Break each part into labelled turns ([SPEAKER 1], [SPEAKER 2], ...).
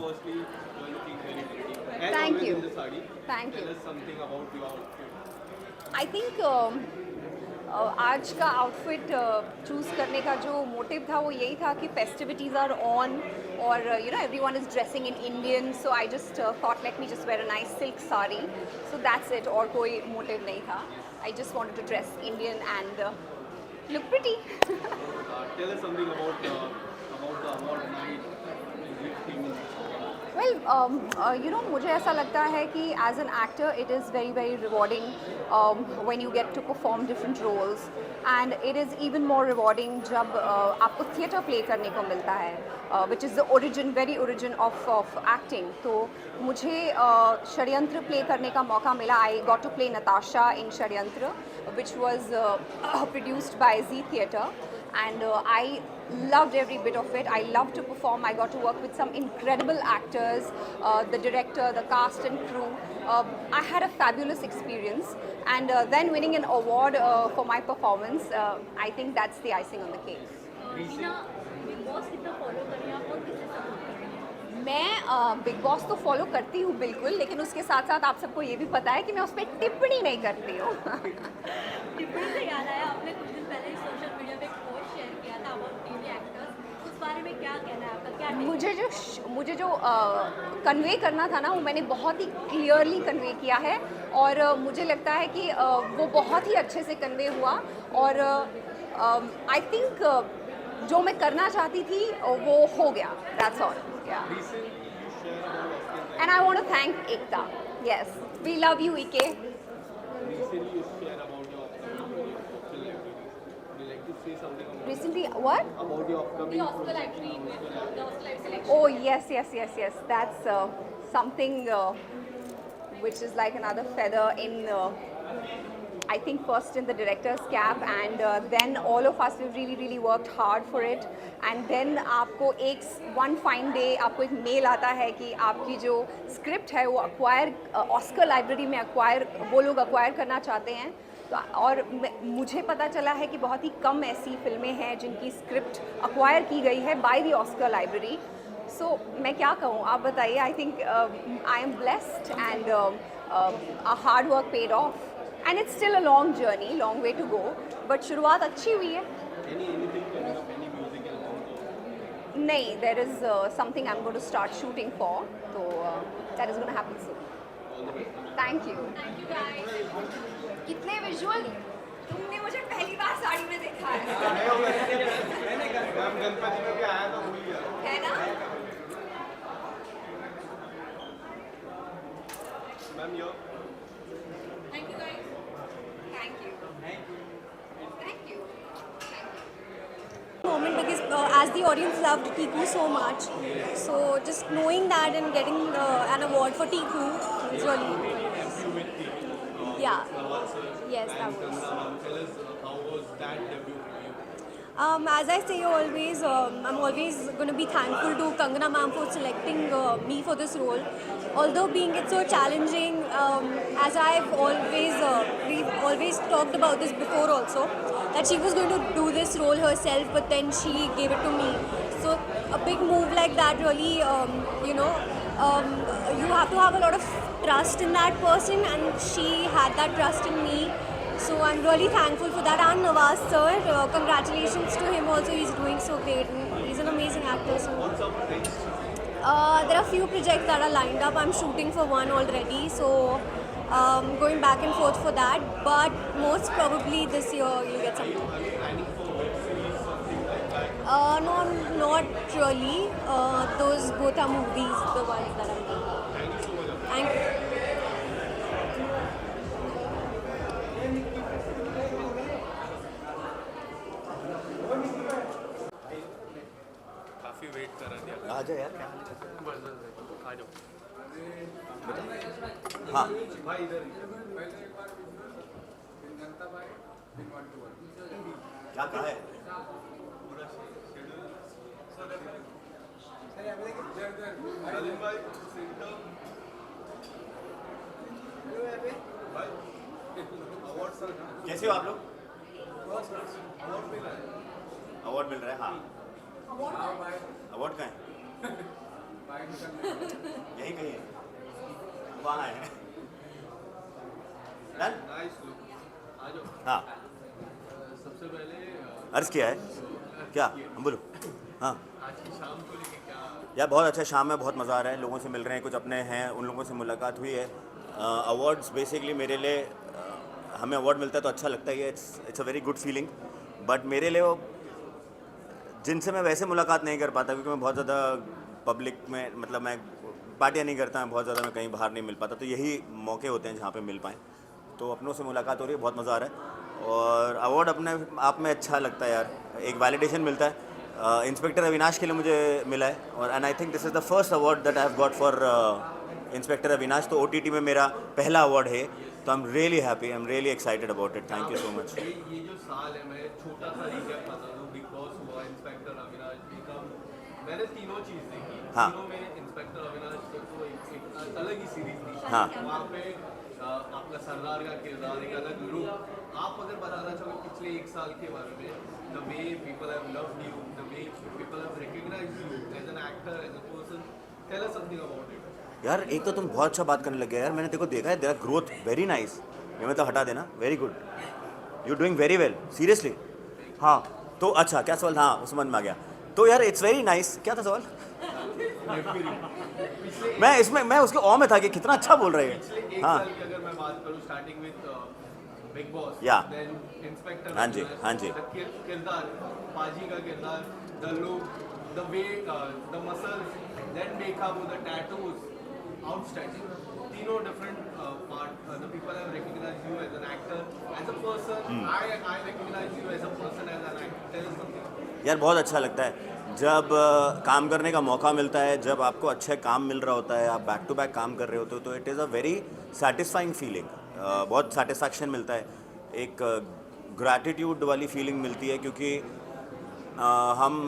[SPEAKER 1] firstly, you're looking very pretty. As
[SPEAKER 2] Thank
[SPEAKER 1] always
[SPEAKER 2] you.
[SPEAKER 1] in the sari.
[SPEAKER 2] Thank
[SPEAKER 1] Tell
[SPEAKER 2] you.
[SPEAKER 1] us something about your outfit.
[SPEAKER 2] I think आज का outfit choose करने का जो motive था वो यही था कि फेस्टिविटीज़ आर ऑन और everyone is dressing in Indian, so I just thought let me just wear a nice silk sari, so that's it, और कोई मोटिव नहीं था. I just wanted to dress Indian and look pretty.
[SPEAKER 1] Tell us something about the award night.
[SPEAKER 2] Well मुझे ऐसा लगता है कि as an actor it is very very rewarding when you get to perform different roles, and it is even more rewarding जब आपको theatre play करने को मिलता है, which is the origin, very origin of acting. तो मुझे Shadyantra play करने का मौका मिला. I got to play Natasha in Shadyantra, which was produced by Zee theatre, and I loved every bit of it. I loved to perform. I got to work with some incredible actors, the director, the cast and crew. I had a fabulous experience, and then winning an award for my performance, I think that's the icing on the cake.
[SPEAKER 3] Reena, big boss कितना follow कर रही हैं आप और किससे support कर रही हैं?
[SPEAKER 2] मैं बिग बॉस तो फॉलो करती हूँ बिल्कुल, लेकिन उसके साथ साथ आप सबको ये भी पता है कि मैं उस पर टिप्पणी नहीं करती हूँ.
[SPEAKER 3] टिप्पणी से याद आया, आपने कुछ दिन पहले सोशल मीडिया पे एक पोस्ट शेयर किया था अबाउट टीवी एक्टर्स, उस बारे में क्या कहना है आपका, क्या take
[SPEAKER 2] मुझे जो कन्वे करना था ना, वो मैंने बहुत ही क्लियरली कन्वे किया है, और मुझे लगता है कि वो बहुत ही अच्छे से कन्वे हुआ, और आई थिंक जो मैं करना चाहती थी वो हो गया. That's all.
[SPEAKER 1] Recently, you share about Oscar.
[SPEAKER 2] And I want to thank Ekta. Yes, we love you EK.
[SPEAKER 1] Recently, you share about your upcoming Oscar library. Would you like to say something
[SPEAKER 2] Recently, what?
[SPEAKER 1] about your upcoming
[SPEAKER 3] the Oscar
[SPEAKER 1] project?
[SPEAKER 3] library with the Oscar library selection?
[SPEAKER 2] Oh, yes. That's something which is like another feather in, I think, first in the director's cap, and then all of us have really worked hard for it. And then आपको one fine day आपको एक mail आता है कि आपकी जो script है वो ऑस्कर लाइब्रेरी में वो लोग अक्वायर करना चाहते हैं. तो और मुझे पता चला है कि बहुत ही कम ऐसी फिल्में हैं जिनकी स्क्रिप्ट अक्वायर की गई है बाय द ऑस्कर लाइब्रेरी. सो मैं क्या कहूँ, आप बताइए. आई think I am blessed, and our hard work paid off, and it's still a long journey, long way to go, but शुरुआत अच्छी हुई है.
[SPEAKER 1] Anything coming up? Any music album?
[SPEAKER 2] नहीं, there is something I'm going to start shooting for, so that is going to happen soon. Thank you.
[SPEAKER 3] Thank you guys.
[SPEAKER 2] कितने visual, तुमने मुझे पहली बार साड़ी में देखा है.
[SPEAKER 1] मैम गणपति में भी आया था, भूल गया.
[SPEAKER 2] है ना?
[SPEAKER 1] Ma'am yo.
[SPEAKER 3] Thank you guys.
[SPEAKER 2] Thank you. Thank you.
[SPEAKER 4] Moment because as the audience loved Tiku so much, so just knowing that and getting an award for Tiku is really nice. Yeah. Yes, that was.
[SPEAKER 1] Tell us how was that debut for you?
[SPEAKER 4] As I say always, I'm always going to be thankful to Kangana ma'am for selecting me for this role. Although being it so challenging, as we've always talked about this before also, that she was going to do this role herself, but then she gave it to me. So a big move like that really, you have to have a lot of trust in that person, and she had that trust in me. So I'm really thankful for that. And Nawaz sir, congratulations to him also. He's doing so great, and he's an amazing actor. So there are few projects that are lined up. I'm shooting for one already, so going back and forth for that. But most probably this year you'll get something. No, not really. Those both are movies, the ones that I'm doing. Thank you.
[SPEAKER 1] काफी wait कर रहे थे.
[SPEAKER 5] आ जाओ यार, क्या
[SPEAKER 1] बस आ जाओ.
[SPEAKER 5] हाँ
[SPEAKER 1] भाई इधर
[SPEAKER 5] क्या कहा है?
[SPEAKER 1] सलीम भाई सिंटम भाई अवार्ड सर
[SPEAKER 5] कैसे हो आप लोग?
[SPEAKER 1] अवार्ड मिला है.
[SPEAKER 5] अवार्ड मिल रहा है, हाँ. अवार्ड कहाँ है? यही कहीं है, वहाँ है। Done?
[SPEAKER 1] Nice look. आ जाओ।
[SPEAKER 5] हाँ,
[SPEAKER 1] सबसे पहले
[SPEAKER 5] अर्ज किया है क्या? बोलो। हाँ
[SPEAKER 1] आज की शाम को लेके क्या
[SPEAKER 5] यार, बहुत अच्छा शाम है, बहुत मज़ा आ रहा है, लोगों से मिल रहे हैं, कुछ अपने हैं, उन लोगों से मुलाकात हुई है। अवार्ड्स बेसिकली मेरे लिए, हमें अवार्ड मिलता है तो अच्छा लगता ही है, it's a very good feeling. But मेरे लिए वो जिनसे मैं वैसे मुलाकात नहीं कर पाता, क्योंकि मैं बहुत ज़्यादा पब्लिक में, मतलब मैं पार्टियाँ नहीं करता, मैं बहुत ज़्यादा, मैं कहीं बाहर नहीं मिल पाता, तो यही मौके होते हैं जहाँ पे मिल पाएँ। तो अपनों से मुलाकात हो रही है, बहुत मज़ा आ रहा है, और अवार्ड अपने आप में अच्छा लगता है यार, एक वैलिडेशन मिलता है। इंस्पेक्टर अविनाश के लिए मुझे मिला है, और and I think this is the first award that I have got for inspector Avinash. तो OTT में मेरा पहला अवार्ड है, तो I am really happy, I am really excited about it. Thank you so much.
[SPEAKER 1] ये जो साल है, मैं छोटा सा रिकैप बता दूं। बिग बॉस हुआ, इंस्पेक्टर अविनाश बेकम, मैंने तीनों चीज़ देखी।
[SPEAKER 5] हाँ।
[SPEAKER 1] तीनों में इंस्पेक्टर अविनाश तो एक अलग ही सीरीज थी।
[SPEAKER 5] हाँ।
[SPEAKER 1] वहाँ पे आपका सरदार का किरदार एक अलग लुक। आप अगर बताना चाहोगे पिछले एक साल के बारे में, the way people have loved you, the way people have recognised you as an actor, as a person, tell us something about it.
[SPEAKER 5] यार एक तो तुम बहुत अच्छा बात करने लग गए यार, मैंने देखो देखा है, तेरा ग्रोथ वेरी नाइस। ये मतलब हटा देना, very good, you doing very well, seriously. हाँ तो अच्छा, क्या सवाल? हाँ उस समझ में आ गया। तो यार इट्स वेरी नाइस। क्या था सवाल? मैं उसके ऑ में था कि कितना अच्छा बोल रहे
[SPEAKER 1] पिछले
[SPEAKER 5] हैं।
[SPEAKER 1] एक
[SPEAKER 5] हाँ
[SPEAKER 1] साल की अगर मैं बात करूं, starting with big boss,
[SPEAKER 5] Yeah.
[SPEAKER 1] Then inspector,
[SPEAKER 5] हाँ जी, हाँ जी।
[SPEAKER 1] किरदार, पाजी का किरदार, the look, the way, the muscles, then makeup, the tattoos, outstanding. तीनों different part, the people have recognised you as an actor, as a person. I recognise you as a person, as an actor. Tell us something.
[SPEAKER 5] यार बहुत अच्छा लगता है जब काम करने का मौका मिलता है, जब आपको अच्छे काम मिल रहा होता है, आप बैक टू बैक काम कर रहे होते हो, तो it is a very satisfying feeling. बहुत सेटिस्फैक्शन मिलता है, एक ग्रैटिट्यूड वाली फीलिंग मिलती है, क्योंकि हम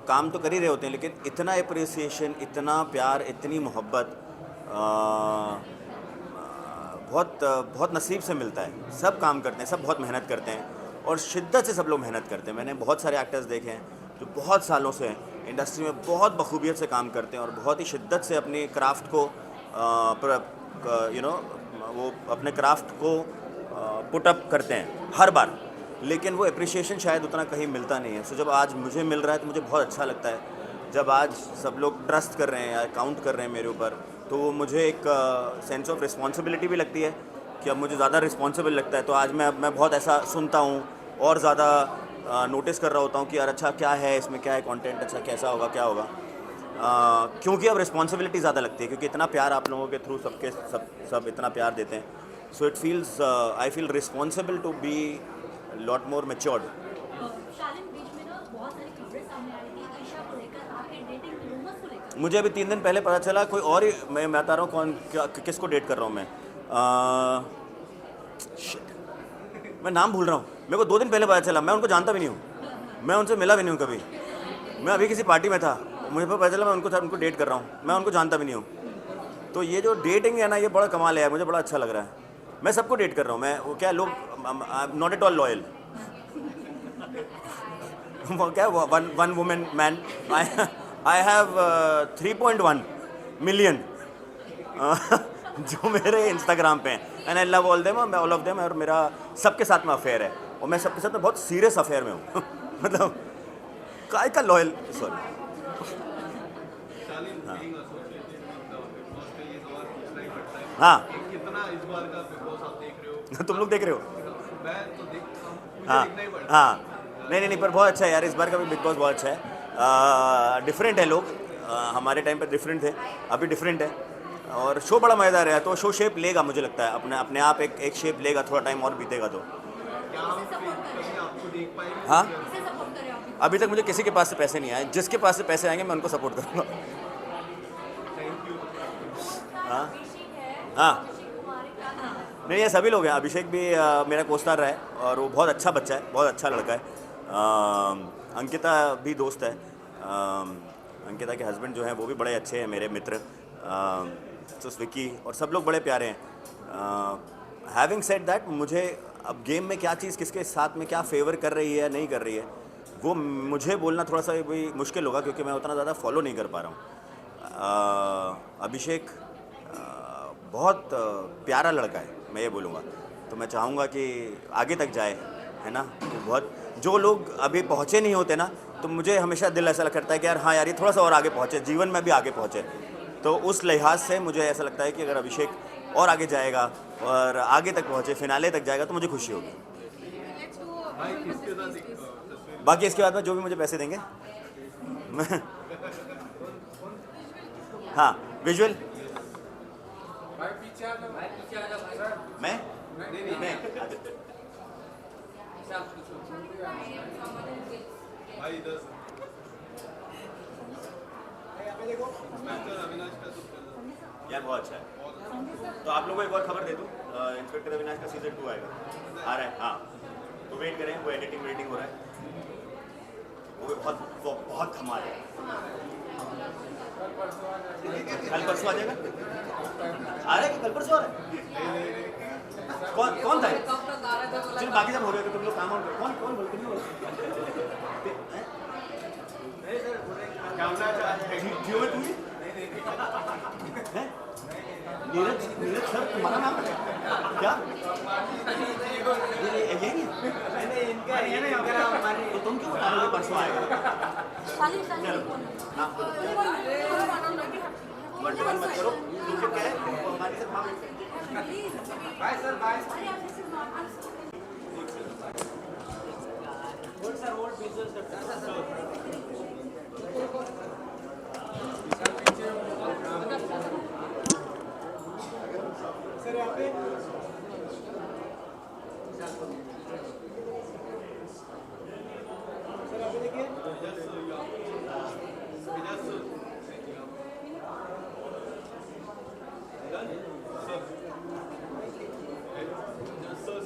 [SPEAKER 5] काम तो कर ही रहे होते हैं, लेकिन इतना अप्रिसिएशन, इतना प्यार, इतनी मोहब्बत बहुत नसीब से मिलता है। सब काम करते हैं, सब बहुत मेहनत करते हैं, और शिद्दत से सब लोग मेहनत करते हैं। मैंने बहुत सारे एक्टर्स देखे हैं जो बहुत सालों से इंडस्ट्री में बहुत बखूबियत से काम करते हैं, और बहुत ही शिद्दत से अपनी क्राफ्ट को वो अपने क्राफ्ट को पुट अप करते हैं हर बार, लेकिन वो अप्रिसिएशन शायद उतना कहीं मिलता नहीं है। सो जब आज मुझे मिल रहा है तो मुझे बहुत अच्छा लगता है। जब आज सब लोग ट्रस्ट कर रहे हैं या काउंट कर रहे हैं मेरे ऊपर, तो वो मुझे एक सेंस ऑफ रिस्पॉन्सिबिलिटी भी लगती है कि अब मुझे ज़्यादा रिस्पॉन्सिबल लगता है। तो आज मैं बहुत ऐसा सुनता हूँ और ज़्यादा नोटिस कर रहा होता हूँ कि यार अच्छा क्या है इसमें, क्या है कंटेंट, अच्छा कैसा होगा, क्या होगा, क्योंकि अब रिस्पॉन्सिबिलिटी ज़्यादा लगती है, क्योंकि इतना प्यार आप लोगों के थ्रू सब इतना प्यार देते हैं। So it feels, I feel responsible to be lot more matured.
[SPEAKER 3] Shalin, बीच में ना बहुत सारी खबरें सामने आ रही थी ईशा को लेकर, आपके डेटिंग रूमर्स को लेकर।
[SPEAKER 5] मुझे अभी 3 दिन पहले पता चला कोई और ही, मैं बता रहा हूँ किसको डेट कर रहा हूँ मैं। शिट, मैं नाम भूल रहा हूँ। मेरे को 2 दिन पहले पता चला, मैं उनको जानता भी नहीं हूँ, मैं उनसे मिला भी नहीं हूँ कभी। मैं अभी किसी पार्टी में था, मुझे पता चला मैं उनको डेट कर रहा हूँ, मैं उनको जानता भी नहीं हूँ। तो ये जो डेटिंग है ना, ये बड़ा कमाल है यार, मुझे बड़ा अच्छा लग रहा है। मैं सबको डेट कर रहा हूँ, मैं वो क्या लोग नॉट एट ऑल लॉयल। क्या one women man, I have 3.1 million जो मेरे इंस्टाग्राम पे हैं, and I love all of them, और मेरा सबके साथ में अफेयर है, और मैं सबके साथ में बहुत सीरियस अफेयर में हूँ। मतलब काय का loyal, sorry.
[SPEAKER 1] Shalin, being associated with the Big Boss का ये सवाल पूछना ही पड़ता है।
[SPEAKER 5] हाँ
[SPEAKER 1] कितना इस बार का बिग बॉस आप देख रहे हो?
[SPEAKER 5] तुम लोग देख रहे हो?
[SPEAKER 1] मैं तो देखता हूँ, मुझे
[SPEAKER 5] हाँ
[SPEAKER 1] देखना ही पड़ता है।
[SPEAKER 5] हाँ, नहीं, पर बहुत अच्छा है यार, इस बार का भी बिग बॉस बहुत अच्छा है। डिफरेंट है लोग, हमारे टाइम पर डिफरेंट थे, अभी डिफरेंट है, और शो बड़ा मज़ेदार है। तो शो शेप लेगा, मुझे लगता है अपने आप एक शेप लेगा, थोड़ा टाइम और बीतेगा तो।
[SPEAKER 1] क्या हम कभी आपको देख पाएंगे?
[SPEAKER 5] हाँ,
[SPEAKER 3] किसे सपोर्ट करें आप?
[SPEAKER 5] अभी तक मुझे किसी के पास से पैसे नहीं आए, जिसके पास से पैसे आएंगे मैं उनको सपोर्ट करूँगा।
[SPEAKER 1] Thank you.
[SPEAKER 5] हाँ
[SPEAKER 3] अभिषेक है,
[SPEAKER 5] हाँ,
[SPEAKER 3] अभिषेक कुमार का।
[SPEAKER 5] नहीं ये सभी लोग हैं। अभिषेक भी मेरा कोस्टार रहा है, और वो बहुत अच्छा बच्चा है, बहुत अच्छा लड़का है। अंकिता भी दोस्त है, अंकिता के हस्बैंड जो हैं वो भी बड़े अच्छे हैं, मेरे मित्र। तो विकी और सब लोग बड़े प्यारे हैं। हैविंग सेड दैट, मुझे अब गेम में क्या चीज़ किसके साथ में क्या फेवर कर रही है या नहीं कर रही है, वो मुझे बोलना थोड़ा सा भी मुश्किल होगा, क्योंकि मैं उतना ज़्यादा फॉलो नहीं कर पा रहा हूँ। अभिषेक बहुत प्यारा लड़का है, मैं ये बोलूँगा। तो मैं चाहूँगा कि आगे तक जाए, है ना। तो बहुत जो लोग अभी पहुँचे नहीं होते ना, तो मुझे हमेशा दिल ऐसा करता है कि यार हाँ यार, ये थोड़ा सा और आगे पहुँचे, जीवन में भी आगे पहुँचे। तो उस लिहाज से मुझे ऐसा लगता है कि अगर अभिषेक और आगे जाएगा और आगे तक पहुँचे, फिनाले तक जाएगा, तो मुझे खुशी होगी।
[SPEAKER 1] भाई किसके साथ एक तस्वीर?
[SPEAKER 5] बाकी इसके बाद में जो भी मुझे पैसे देंगे मैं हाँ, विजुअल मैं
[SPEAKER 1] भाई इधर से। इंस्पेक्टर अविनाश का तो
[SPEAKER 5] यार बहुत अच्छा है। तो आप लोगों को एक और खबर दे दूँ, इंस्पेक्टर अविनाश का सीजन 2 आएगा, आ रहा है। हाँ, तो वेट करें, वो एडिटिंग वेटिंग हो रहा है, वो बहुत धमाल है। कल परसों आ जाएगा, आ रहा है कि कल परसों आ रहा है? कौन था? चलो बाकी सब हो रहे थे, तुम लोग काम और कौन बोलते नहीं हो? जियो में तू ही? हैं? नीरज सर तुम्हारा नाम है क्या? ये नहीं इनका है ना, तो तुम क्यों बता रहे हो परसों आएगा? चलो नाम मत करो, तुम क्या है हमारी से बाय सर बाय।
[SPEAKER 1] सर यहाँ पे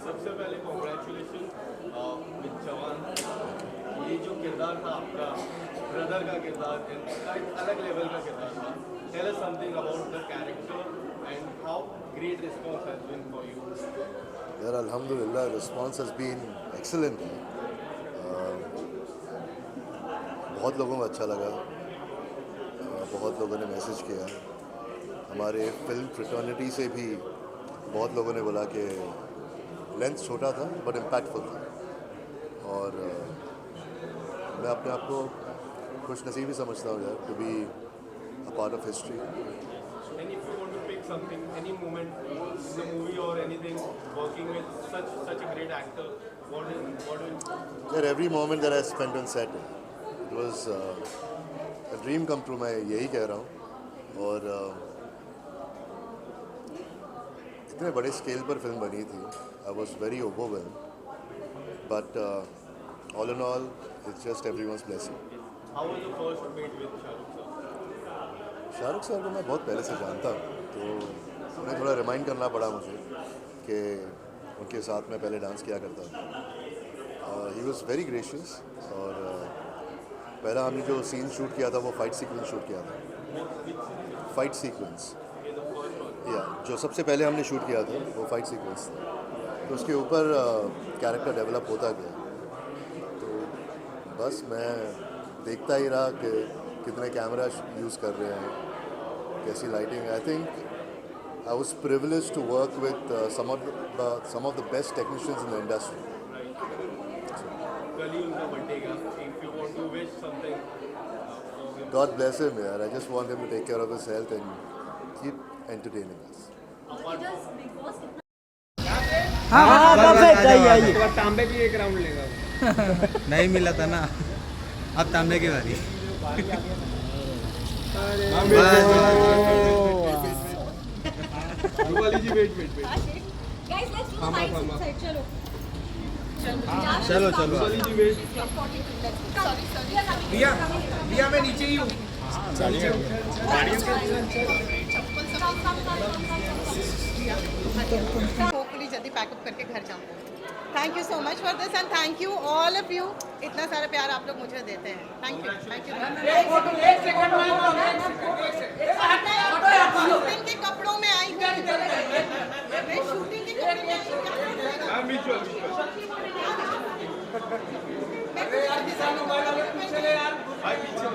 [SPEAKER 1] सबसे पहले कॉन्ग्रेचुलेशन विद जवान। ये जो किरदार था आपका, ब्रदर का किरदार, एक अलग लेवल का किरदार था। Tell us something about the character and how great response has been for you.
[SPEAKER 6] यार अल्हम्दुलिल्लाह रिस्पॉन्स हैज़ बीन एक्सीलेंट। बहुत लोगों को अच्छा लगा, बहुत लोगों ने मैसेज किया। हमारे फिल्म फ्रेटर्निटी से भी बहुत लोगों ने बोला कि लेंथ छोटा था बट इम्पैक्टफुल था। और मैं अपने आप को खुशनसीब ही समझता हूँ यार, to be a part of history.
[SPEAKER 1] And if you want to pick something, any moment in the movie or anything, working with such a great actor, what will?
[SPEAKER 6] यार every moment that I spent on set it was a dream come true, मैं यही कह रहा हूँ। और इतने बड़े scale पर फिल्म बनी थी, I was very overwhelmed, but all in all it's just everyone's blessing.
[SPEAKER 1] How was the first meet with Shahrukh sir?
[SPEAKER 6] Shahrukh sir को मैं बहुत पहले से जानता हूँ, तो उन्हें थोड़ा रिमाइंड करना पड़ा मुझे कि उनके साथ में पहले डांस किया करता था। He was very gracious. और पहला हमने जो सीन शूट किया था वो फाइट सीक्वेंस शूट किया था। फाइट सीक्वेंस या जो सबसे पहले हमने शूट किया था वो फाइट सीक्वेंस था। तो उसके ऊपर कैरेक्टर डेवलप होता गया। तो बस मैं देखता ही रहा कि कितने कैमरा यूज़ कर रहे हैं, कैसी lighting. I think I was privileged to work with some of the best technicians in the industry.
[SPEAKER 1] कल ही उनका बर्थडे का, if you want to wish something for him.
[SPEAKER 6] God bless him, यार। I just want him to take care of his health and keep entertaining us.
[SPEAKER 7] हाँ perfect, आइए
[SPEAKER 8] तो तांबे भी एक राउंड लेगा।
[SPEAKER 7] नहीं मिला था ना, अब तांबे की बारी।
[SPEAKER 1] रुपाली जी wait.
[SPEAKER 3] Guys, let's do side to side. चलो
[SPEAKER 7] चलो चलो
[SPEAKER 1] रुपाली जी वेट।
[SPEAKER 8] दिया मैं नीचे ही हूँ।
[SPEAKER 9] होपफुली जल्दी पैकअप करके घर जाऊँ। Thank you so much for this and thank you all of you. इतना सारा प्यार आप लोग मुझे देते हैं। थैंक यू शूटिंग के कपड़ों में आई हूँ। मैं शूटिंग के कपड़े में आई हूँ।
[SPEAKER 1] हाँ म्यूचुअल। भाई पीछे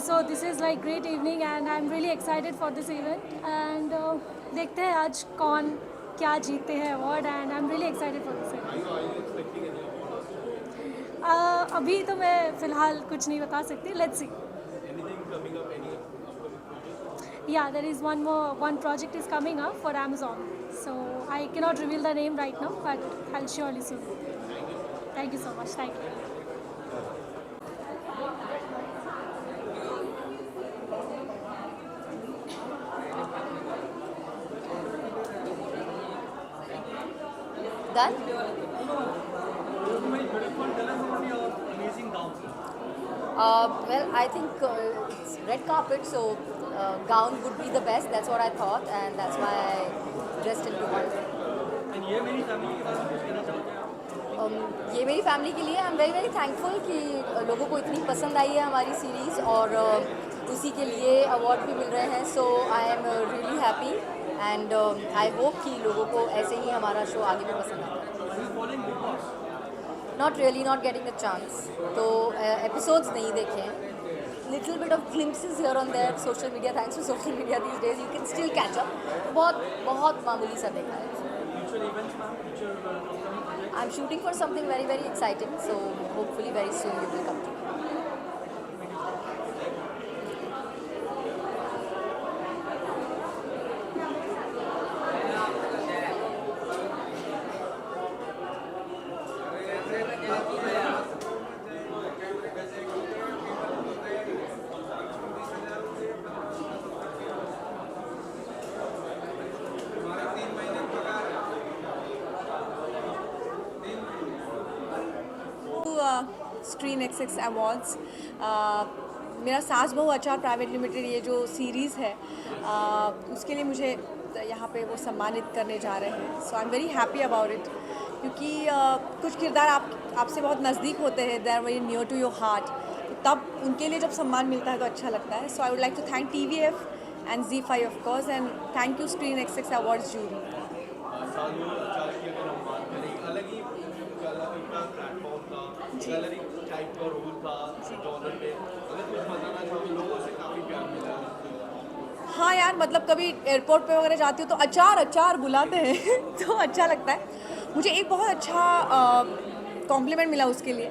[SPEAKER 4] So this is like great evening and I'm really excited for this event and देखते हैं आज कौन क्या जीतते हैं award and I'm really excited for this event. अभी तो मैं फ़िलहाल कुछ नहीं बता सकती. Let's see. Yeah, there is one project is coming up for Amazon. So I cannot reveal the name right now, but I'll surely soon. Thank you so much. Thank you.
[SPEAKER 2] Done? Well, I think it's red carpet, so gown would be the best. That's what I thought, and that's why I dressed into one.
[SPEAKER 7] And ये मेरी family के बारे में कुछ कहना चाहते हैं आप?
[SPEAKER 2] ये मेरी फैमिली के लिए आई एम वेरी वेरी थैंकफुल कि लोगों को इतनी पसंद आई है हमारी सीरीज़ और उसी के लिए अवार्ड भी मिल रहे हैं. So I am really happy and I hope कि लोगों को ऐसे ही हमारा शो आगे भी पसंद आए. Not really, not getting a chance. तो एपिसोड्स नहीं देखे हैं. Little bit of glimpses here on there. Social media, thanks to social media these days you can still catch up. बहुत बहुत मामूली सा देखा है. I am shooting for something very very exciting, so hopefully very soon you will come to.
[SPEAKER 10] Screen XX awards. मेरा सास बहू अचार प्राइवेट लिमिटेड ये जो सीरीज़ है उसके लिए मुझे यहाँ पे वो सम्मानित करने जा रहे हैं. So I am very happy about it क्योंकि कुछ किरदार आपसे बहुत नज़दीक होते हैं. They are very near to your heart. तब उनके लिए जब सम्मान मिलता है तो अच्छा लगता है. So I would like to thank TVF and ZEE5 of course and thank you screen XX awards jury.
[SPEAKER 1] Type का रोल था डॉलर पे. अगर कुछ बताना चाहो लोगों से काफ़ी प्यार मिला.
[SPEAKER 10] हाँ यार, मतलब कभी एयरपोर्ट पे वगैरह जाती हूँ तो अचार बुलाते हैं तो अच्छा लगता है. मुझे एक बहुत अच्छा कॉम्प्लीमेंट मिला उसके लिए.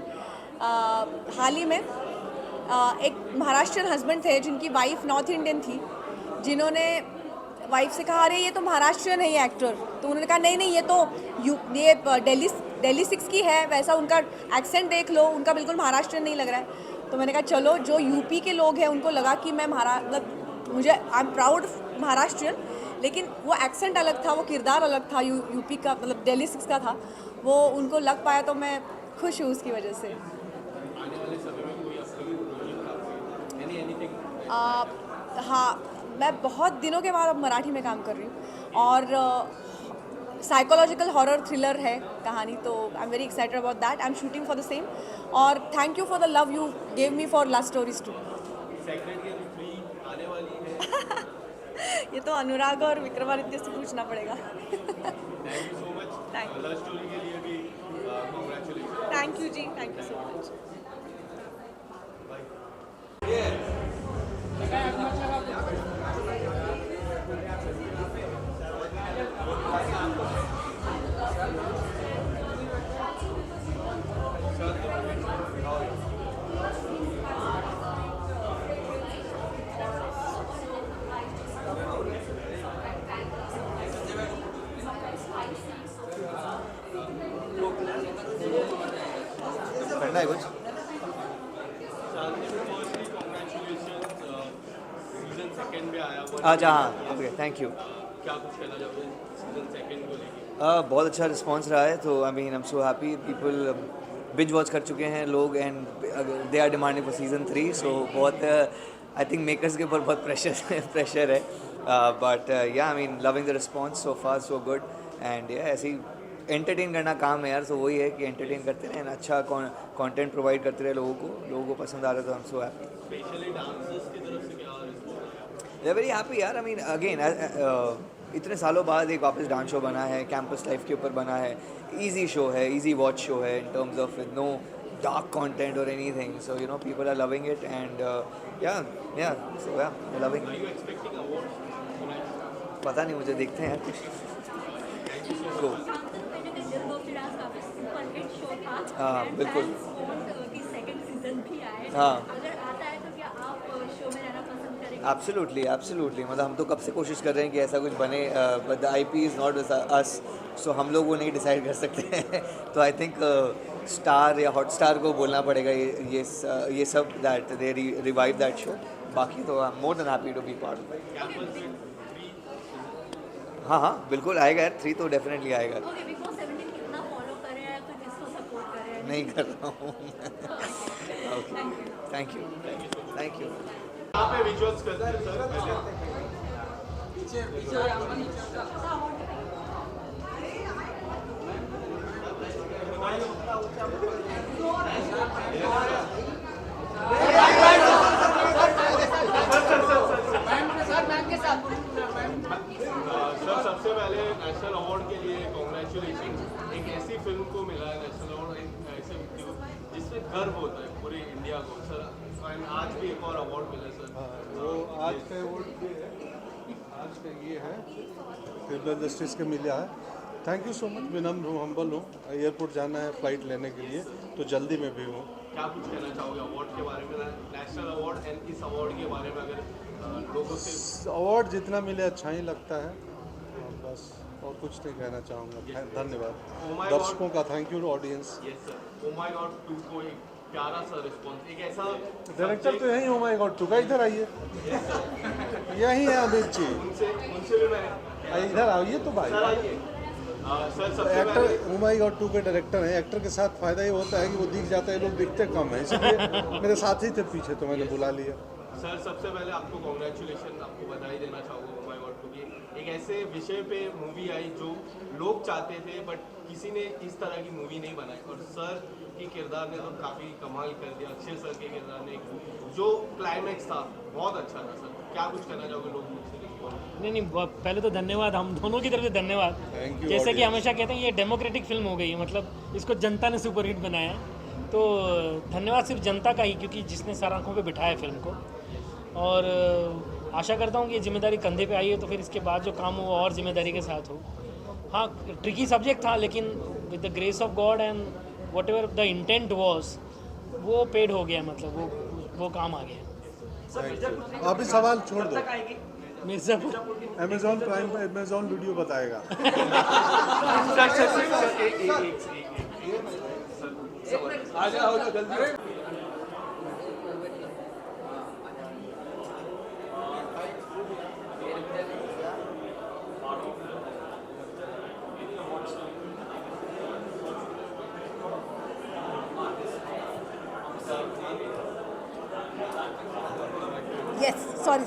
[SPEAKER 10] हाल ही में एक महाराष्ट्रियन हस्बैंड थे जिनकी वाइफ नॉर्थ इंडियन थी, जिन्होंने वाइफ से कहा अरे ये तो महाराष्ट्रियन है ये एक्टर. तो उन्होंने कहा नहीं ये तो ये दिल्ली 6 की है, वैसा उनका एक्सेंट देख लो, उनका बिल्कुल महाराष्ट्रियन नहीं लग रहा है. तो मैंने कहा चलो जो यूपी के लोग हैं उनको लगा कि मैं मतलब मुझे आई एम प्राउड महाराष्ट्रियन, लेकिन वो एक्सेंट अलग था, वो किरदार अलग था, यूपी का मतलब दिल्ली 6 का था, वो उनको लग पाया तो मैं खुश हूँ उसकी वजह से. हाँ, मैं बहुत दिनों के बाद अब मराठी में काम कर रही हूँ और साइकोलॉजिकल हॉरर थ्रिलर है कहानी. तो I am very excited about that. I am shooting for the same और thank you for the love you gave me for love stories too. ये तो अनुराग और विक्रमादित्य से पूछना पड़ेगा. थैंक यू जी, थैंक यू सो मच.
[SPEAKER 5] करना है कुछ?
[SPEAKER 1] सेकंड पे आया
[SPEAKER 7] अच्छा हाँ ओके थैंक यू।
[SPEAKER 1] क्या कुछ कहना चाहोगे सीजन सेकंड को लेके?
[SPEAKER 7] बहुत अच्छा रिस्पांस रहा है तो I mean I am so happy people binge watch कर चुके हैं लोग and they are demanding for season 3 so बहुत आई थिंक मेकर्स के ऊपर बहुत प्रेशर है बट या I mean loving the response so far so good and या ऐसे ही एंटरटेन करना काम है यार तो वही है कि एंटरटेन करते रहें अच्छा कंटेंट प्रोवाइड करते रहे लोगों को पसंद आ रहा है तो I am so happy.
[SPEAKER 1] Specially dancers की तरफ से क्या रिस्पॉन्स?
[SPEAKER 7] दे वेरी हैप्पी यार आई मीन अगेन इतने सालों बाद एक वापस डांस शो बना है कैंपस लाइफ के ऊपर बना है इजी शो है इजी वॉच शो है in terms of no dark content और anything so you know people are loving it and yeah so yeah loving.
[SPEAKER 1] Are you expecting awards?
[SPEAKER 7] पता नहीं मुझे देखते हैं यार कुछ Cool. हाँ बिल्कुल हाँ एब्सोल्युटली मतलब हम तो कब से कोशिश कर रहे हैं कि ऐसा कुछ बने but the IP is not us so हम लोग वो नहीं डिसाइड कर सकते हैं तो आई थिंक स्टार या हॉटस्टार को बोलना पड़ेगा ये सब that they revive that show बाकी तो I am more than happy to be part. हाँ बिल्कुल आएगा यार 3 तो डेफिनेटली आएगा। नहीं कर रहा हूँ ओके थैंक यू।
[SPEAKER 1] यहाँ पे विजुअल्स करते हैं सर पहले सर सबसे पहले नेशनल अवार्ड के लिए कॉन्ग्रेचुलेशन। एक ऐसी फिल्म को मिला है नेशनल अवार्ड एक ऐसे व्यक्ति को जिसमें गर्व होता है पूरे इंडिया को सर एंड आज भी एक और अवार्ड मिला सर।
[SPEAKER 11] वो आज का अवार्ड भी है आज का ये है फिल्म इंडस्ट्रीज का मिला है। थैंक यू सो मच विनम्र हूँ हम्बल हूँ एयरपोर्ट जाना है फ्लाइट लेने के लिए तो जल्दी में भी हूँ।
[SPEAKER 1] क्या कुछ कहना चाहोगे अवार्ड के बारे में नेशनल अवार्ड एंड इस अवार्ड के बारे में अगर लोगों से?
[SPEAKER 11] अवार्ड जितना मिले अच्छा ही लगता है बस और कुछ नहीं कहना चाहूँगा। धन्यवाद दर्शकों का thank you audience.
[SPEAKER 1] Yes sir oh my God 2 को एक प्यारा सा रिस्पॉन्स एक ऐसा
[SPEAKER 11] डायरेक्टर तो यही ओ माय गॉड 2 का इधर आइए यही है अमित जी
[SPEAKER 1] उनसे भी मैं
[SPEAKER 11] इधर आइए तो भाई
[SPEAKER 1] सर आइए सर सबसे
[SPEAKER 11] एक्टर ओ माय गॉड 2 के डायरेक्टर हैं। एक्टर के साथ फ़ायदा ये होता है कि वो दिख जाता है लोग दिखते कम है इसलिए मेरे साथी थे पीछे तो मैंने बुला लिया।
[SPEAKER 1] सर सबसे पहले आपको कॉन्ग्रेचुलेशन आपको बधाई देना चाहूँगा ओ माय गॉड 2 की एक ऐसे विषय पे मूवी आई जो लोग चाहते थे बट किसी ने इस तरह की मूवी नहीं बनाई और सर के किरदार ने तो काफ़ी कमाल कर दिया। अक्षय सर के किरदार ने जो क्लाइमैक्स था बहुत अच्छा था सर। क्या कुछ करना चाहोगे लोग मुझसे?
[SPEAKER 12] नहीं पहले तो धन्यवाद हम दोनों की तरफ से धन्यवाद। जैसे कि हमेशा कहते हैं ये डेमोक्रेटिक फिल्म हो गई है मतलब इसको जनता ने सुपरहिट बनाया तो धन्यवाद सिर्फ जनता का ही क्योंकि जिसने सर आंखों पे बिठाया फिल्म को और आशा करता हूँ कि ये जिम्मेदारी कंधे पे आई है तो फिर इसके बाद जो काम हो वो और जिम्मेदारी के साथ हो। हाँ ट्रिकी सब्जेक्ट था लेकिन with the grace of God and what ever the intent was वो पेड हो गया मतलब वो काम आ गया।
[SPEAKER 11] आप ही सवाल छोड़ दो
[SPEAKER 12] मिर्ज़ापुर
[SPEAKER 11] अमेजॉन प्राइम पर अमेजॉन वीडियो बताएगा।
[SPEAKER 1] आ जाओ जल्दी।
[SPEAKER 10] Yes, sorry.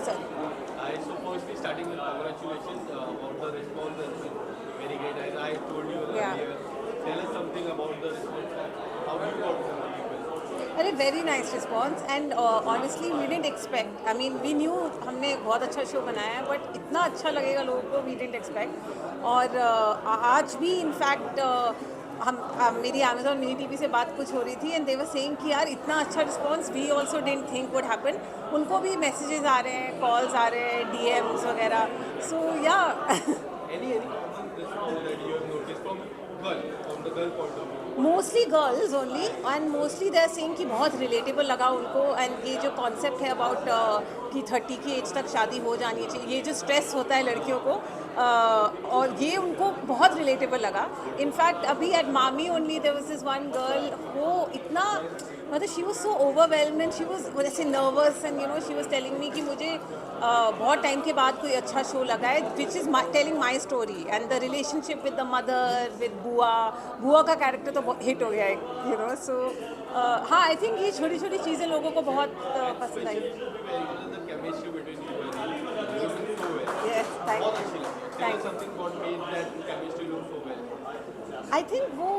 [SPEAKER 1] So firstly, starting with congratulations about the response has been very great. As I told you earlier, tell us something about the response. How you got to know people?
[SPEAKER 10] अरे very nice response and honestly we didn't expect I mean we knew हमने बहुत अच्छा show बनाया है but इतना अच्छा लगेगा लोगों को वी डिडंट एक्सपेक्ट और आज भी इनफैक्ट हम मेरी अमेजॉन मिनी टीवी से बात कुछ हो रही थी एंड दे वर सेइंग कि यार इतना अच्छा response we also didn't think would happen. उनको भी मैसेजेस आ रहे हैं कॉल्स आ रहे हैं DMs वगैरह सो या
[SPEAKER 1] Any common response that you have noticed from the girl point of view?
[SPEAKER 10] Mostly girls only and mostly they are saying कि बहुत रिलेटेबल लगा उनको एंड ये जो कॉन्सेप्ट है अबाउट कि 30 की एज तक शादी हो जानी चाहिए ये जो स्ट्रेस होता है लड़कियों को और ये उनको बहुत रिलेटेबल लगा. इनफैक्ट अभी at MAMI only there was this one girl, वो इतना मतलब she was so overwhelmed and she was ऐसे nervous and you know she was telling me कि मुझे बहुत टाइम के बाद कोई अच्छा शो लगा है which is telling my story and the relationship with the mother with बुआ का कैरेक्टर तो हिट हो गया है, यू नो. सो हाँ, आई थिंक ये छोटी छोटी चीज़ें लोगों को बहुत पसंद आई. Yes, thank you. I think वो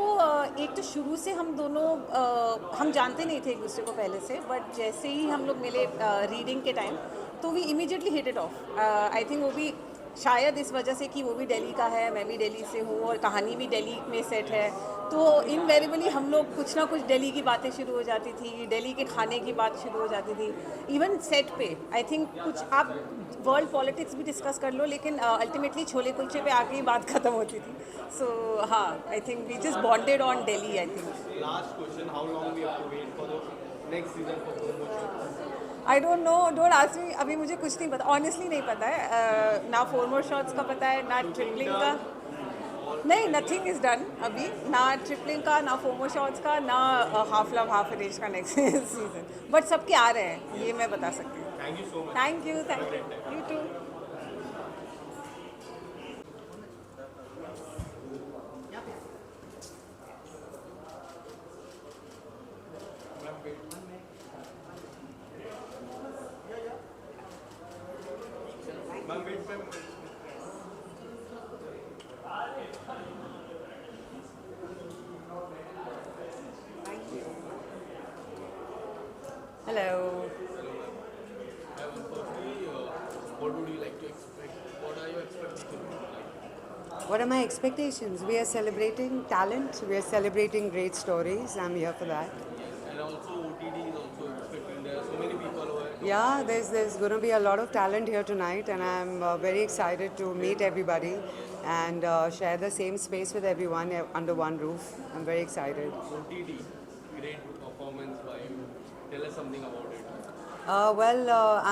[SPEAKER 10] एक तो शुरू से हम दोनों हम जानते नहीं थे एक दूसरे को पहले से, बट जैसे ही हम लोग मिले रीडिंग के टाइम तो we immediately hit it off. I think वो भी शायद इस वजह से कि वो भी दिल्ली का है, मैं भी दिल्ली से हूँ और कहानी भी दिल्ली में सेट है, तो इनवेरिएबली हम लोग कुछ ना कुछ दिल्ली की बातें शुरू हो जाती थी, दिल्ली के खाने की बात शुरू हो जाती थी. इवन सेट पे आई थिंक कुछ आप वर्ल्ड पॉलिटिक्स भी डिस्कस कर लो, लेकिन अल्टीमेटली छोले कुलचे पे आके ही बात खत्म होती थी. सो हाँ, I think we just bonded on Delhi. I think
[SPEAKER 1] Last question, how long we have to wait for the next season for promotion?
[SPEAKER 10] I don't know, don't ask me. अभी मुझे कुछ नहीं पता, ऑनेस्टली नहीं पता है. ना 4 more shots का पता है, ना ट्रिपलिंग का. नहीं, नथिंग इज़ डन अभी, ना ट्रिपलिंग का, ना 4 more shots का, ना हाफ लव हाफ रेज का नेक्स्ट सीजन. बट सबके आ रहे हैं, ये मैं बता सकती हूँ.
[SPEAKER 1] Thank you so much.
[SPEAKER 10] Thank you. You too.
[SPEAKER 1] Ma'am, wait, ma'am.
[SPEAKER 10] Hello.
[SPEAKER 1] Firstly, what would you like to expect? What are your expectations like?
[SPEAKER 13] What are my expectations? We are celebrating talent, we are celebrating great stories. I'm here for that.
[SPEAKER 1] And also OTD is also expecting. There are so many people over here.
[SPEAKER 13] Yeah, there's going to be a lot of talent here tonight, and I'm very excited to meet everybody and share the same space with everyone under one roof. I'm very excited.
[SPEAKER 1] OTD, great performance by you. Tell us something about it.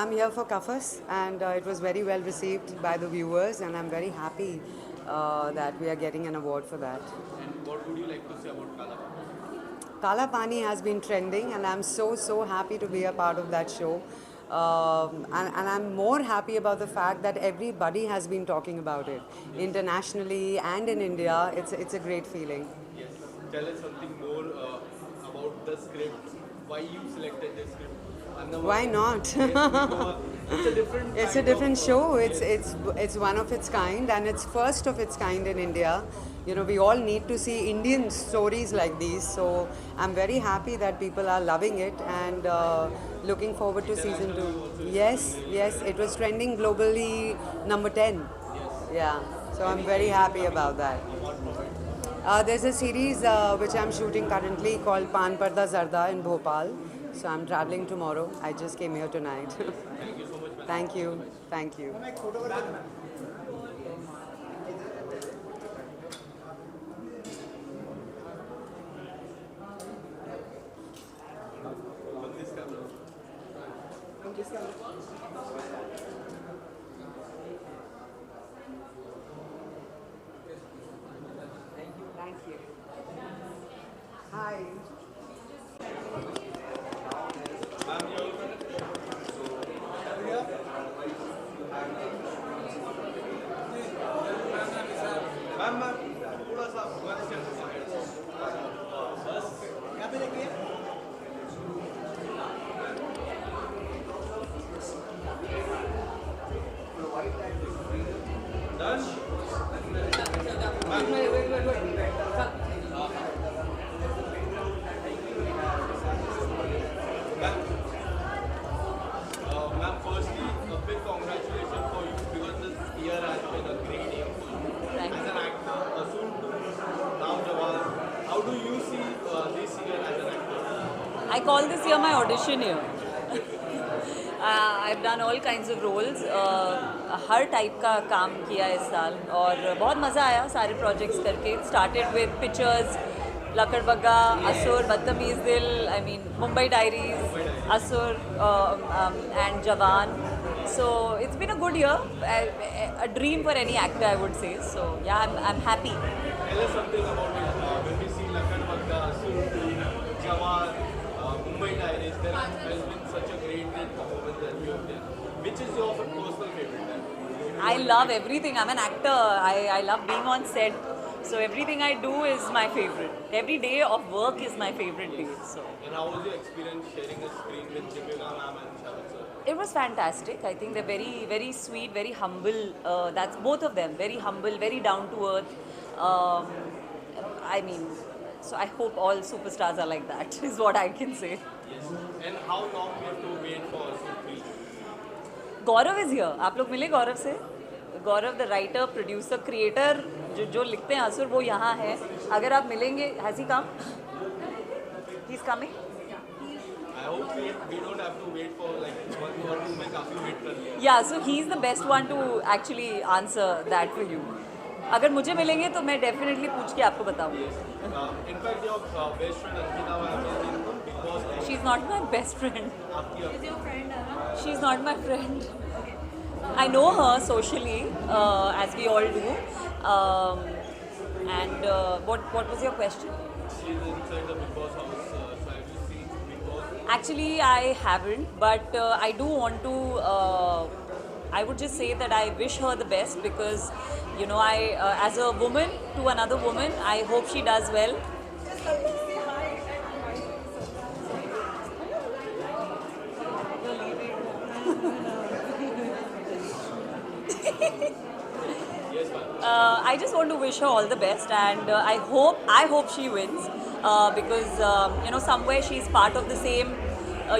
[SPEAKER 13] I'm here for Kafas, and it was very well received by the viewers, and I'm very happy that we are getting an award for that.
[SPEAKER 1] And what would you like to say about Kala?
[SPEAKER 13] Kala Pani has been trending, and I'm so happy to be a part of that show. And I'm more happy about the fact that everybody has been talking about it internationally and in India. It's a great feeling.
[SPEAKER 1] Yes. Tell us something more about the script. Why you selected this script?
[SPEAKER 13] Why not?
[SPEAKER 1] It's a different.
[SPEAKER 13] It's a different show. It's one of its kind, and it's first of its kind in India. You know, we all need to see Indian stories like these. So I'm very happy that people are loving it and looking forward to season 2. Yes, it was trending globally number 10. Yeah, so I'm very happy about that. There's a series which I'm shooting currently called Pan Parda Zarda in Bhopal. So I'm traveling tomorrow. I just came here tonight.
[SPEAKER 1] Thank you so much.
[SPEAKER 13] Thank you. Thank you.
[SPEAKER 10] Thank you.
[SPEAKER 13] Hi.
[SPEAKER 1] Ma'am थोड़ा सा बस यहाँ पे देखिए. Ma'am, firstly, a big congratulations for you because this year has been a great year for you. As an actor, soon to now Jawan, how do you see this year as an actor?
[SPEAKER 14] I call this year my audition year. I've done all kinds of roles. Her type का काम किया इस साल और बहुत मज़ा आया सारे प्रोजेक्ट्स करके. Started with pictures, लकड़बग्गा, असुर, बदतमीज़ दिल, I mean Mumbai Diaries, असुर and जवान. So it's been a good year, a dream for any actor, I would say. So yeah, I'm happy.
[SPEAKER 1] Tell us something about it. When we see Lakhan Bagga, Surtu, Jawar, Mumbai Diaries, there has been such a great performance that you have done. Which is your personal favorite?
[SPEAKER 14] I love everything. I'm an actor. I love being on set. So everything I do is my favorite. Every day of work is my favorite day. So.
[SPEAKER 1] And how was your experience sharing a screen with Jimena ma'am and Shahid sir?
[SPEAKER 14] It was fantastic. I think they're very, very sweet, very humble. That's both of them. Very humble, very down to earth. I mean, so I hope all superstars are like that. Is what I can say.
[SPEAKER 1] Yes. And how long we have to wait for Surtu?
[SPEAKER 14] Gaurav is here. आप लोग मिले गौरव से? गौरव the writer, producer, creator जो लिखते हैं असुर, वो यहाँ है. अगर आप मिलेंगे, has he come? He is coming.
[SPEAKER 1] I hope we don't have to wait for like 1 or 2 मैं काफी वेट कर लिया.
[SPEAKER 14] Yeah, so he is the best one to actually answer that for you. अगर मुझे मिलेंगे तो मैं डेफिनेटली पूछ के आपको बताऊंगी.
[SPEAKER 1] In fact, your best friend Ankita ma'am is in Big Boss.
[SPEAKER 14] She is not my best friend.
[SPEAKER 3] Is your friend, Anna?
[SPEAKER 14] She is not my friend. I know her socially, as we all do. And what was your question?
[SPEAKER 1] She is inside the Big Boss house. So have you seen Big Boss?
[SPEAKER 14] Actually, I haven't, but I do want to. I would just say that I wish her the best because, you know, as a woman to another woman, I hope she does well. I just want to wish her all the best, and I hope she wins because you know, somewhere she is part of the same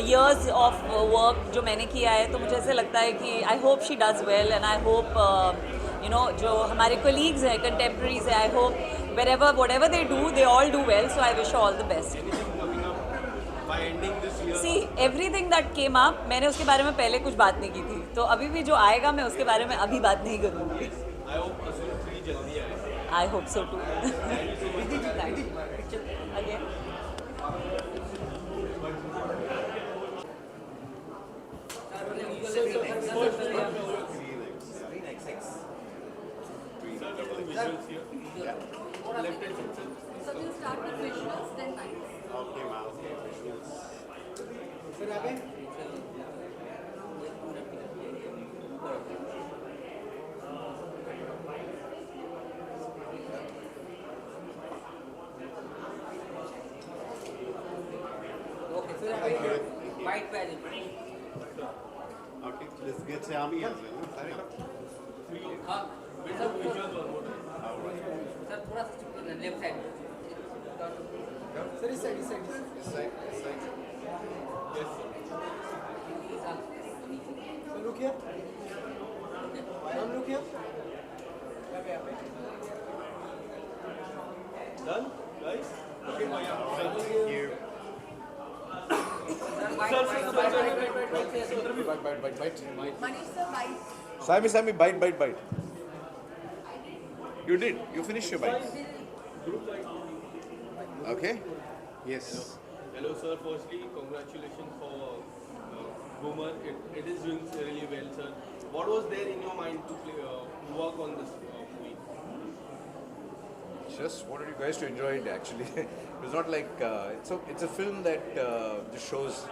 [SPEAKER 14] years of work जो मैंने किया है. तो मुझे ऐसे लगता है कि I hope she does well, and I hope you know, जो हमारे colleagues हैं, contemporaries हैं, I hope whatever they do, they all do well. So I wish her all the best.
[SPEAKER 1] Anything coming up by ending this year?
[SPEAKER 14] See, everything that came up, मैंने उसके बारे में पहले कुछ बात नहीं की थी. तो अभी भी जो आएगा, मैं उसके बारे में अभी बात नहीं करूँगी.
[SPEAKER 1] I hope Asur 3 जल्दी आए.
[SPEAKER 14] I hope so too.
[SPEAKER 1] Thank you so much.
[SPEAKER 14] Thank you. Again.
[SPEAKER 1] Visuals here. Yeah. Left hand side.
[SPEAKER 3] So we'll start with visuals, then lines.
[SPEAKER 1] Okay, ma'am. Okay, visuals.
[SPEAKER 8] Sir आगे. Okay, sir आगे. White pageant.
[SPEAKER 15] Okay, let's get Xiaomi as well.
[SPEAKER 8] हाँ. Sir visuals और mode. Sir थोड़ा सा left side. Sir इस side.
[SPEAKER 15] This side.
[SPEAKER 1] Yes, sir.
[SPEAKER 8] So look here. Now look here.
[SPEAKER 1] Done, guys? Okay, Maya.
[SPEAKER 15] Thank you.
[SPEAKER 16] Sammy, bite. You did. You finished your bite. Okay. Yes.
[SPEAKER 1] Hello, sir. Firstly, congratulations for Boomer. It is doing really well, sir. What was there in your mind to work on this movie?
[SPEAKER 16] Just wanted you guys to enjoy it. Actually, it's not like it's a film that just shows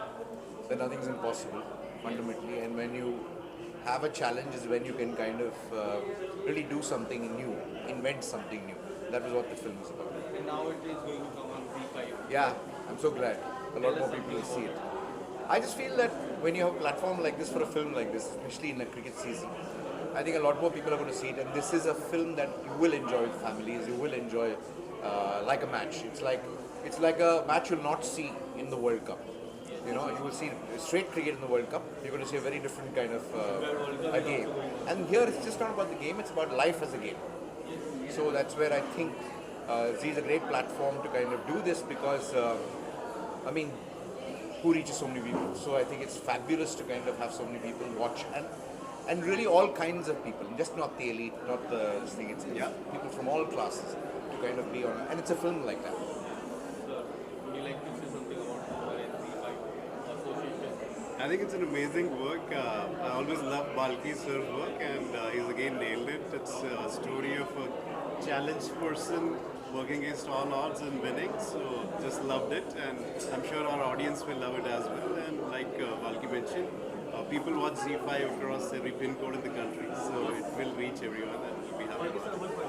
[SPEAKER 16] that nothing's impossible fundamentally, and when you have a challenge is when you can kind of really do something new, invent something new. That was what the film is about.
[SPEAKER 1] And now it is going to come on Z5.
[SPEAKER 16] Yeah, I'm so glad. A lot more people will see it. I just feel that when you have a platform like this for a film like this, especially in a cricket season, I think a lot more people are going to see it. And this is a film that you will enjoy with families. You will enjoy like a match. It's like a match you'll not see in the World Cup. You know, you will see straight cricket in the World Cup. You're going to see a very different kind of a game. And here it's just not about the game. It's about life as a game. So that's where I think Z is a great platform to kind of do this because, I mean, who reaches so many people? So I think it's fabulous to kind of have so many people watch and really all kinds of people, just not the elite, not this thing. It's people from all classes to kind of be on, and it's a film like that.
[SPEAKER 1] Sir, would you like to say something about the Z5 association?
[SPEAKER 15] I think it's an amazing work. I always love Balki sir's work, and he's again nailed it. It's a story of a challenged person working against all odds and winning. So just loved it, and I'm sure our audience will love it as well. And like Balki mentioned, people watch Z5 across every pin code in the country, so it will reach everyone, and we'll be happy about it.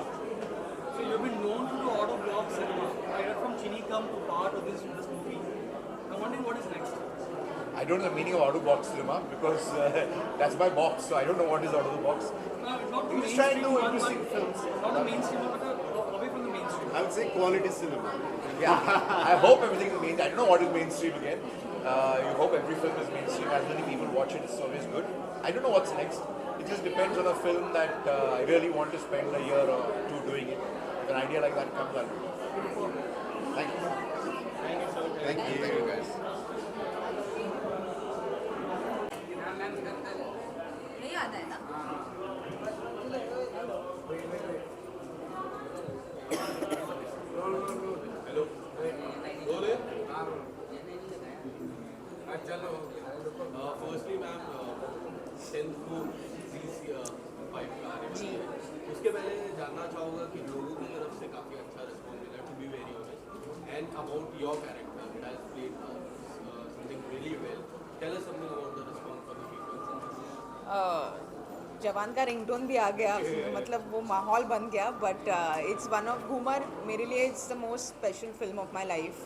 [SPEAKER 1] So you've been known to do out of box cinema. I heard from Chinikam to part of this movie. I'm wondering what is next.
[SPEAKER 16] I don't know the meaning of out of box cinema because that's my box, so I don't know what is out of the box.
[SPEAKER 1] Not the
[SPEAKER 16] We're just trying to do
[SPEAKER 1] mainstream
[SPEAKER 16] interesting
[SPEAKER 1] one,
[SPEAKER 16] films.
[SPEAKER 1] Not the mainstream one, but away from the mainstream.
[SPEAKER 15] I would say quality cinema.
[SPEAKER 16] Yeah, I hope everything is mainstream. I don't know what is mainstream again. You hope every film is mainstream. As many people watch it, it's always good. I don't know what's next. It just depends on a film that I really want to spend a year or two doing it. If an idea like that comes, I'll do it. Thank you. Thank you. Thank you, guys.
[SPEAKER 2] नहीं आता है ना
[SPEAKER 1] Hello. Firstly, ma'am, 10th को Z5 का आ रहे हैं. उसके पहले जानना चाहूँगा कि लोगों की तरफ से काफ़ी अच्छा रिस्पॉन्स मिला, to be very honest. And about your character, it has played something really well. Tell us something about the response from the people.
[SPEAKER 10] जवान का रिंगटोन भी आ गया मतलब वो माहौल बन गया but it's one of Ghoomer मेरे लिए it's the most special film of my life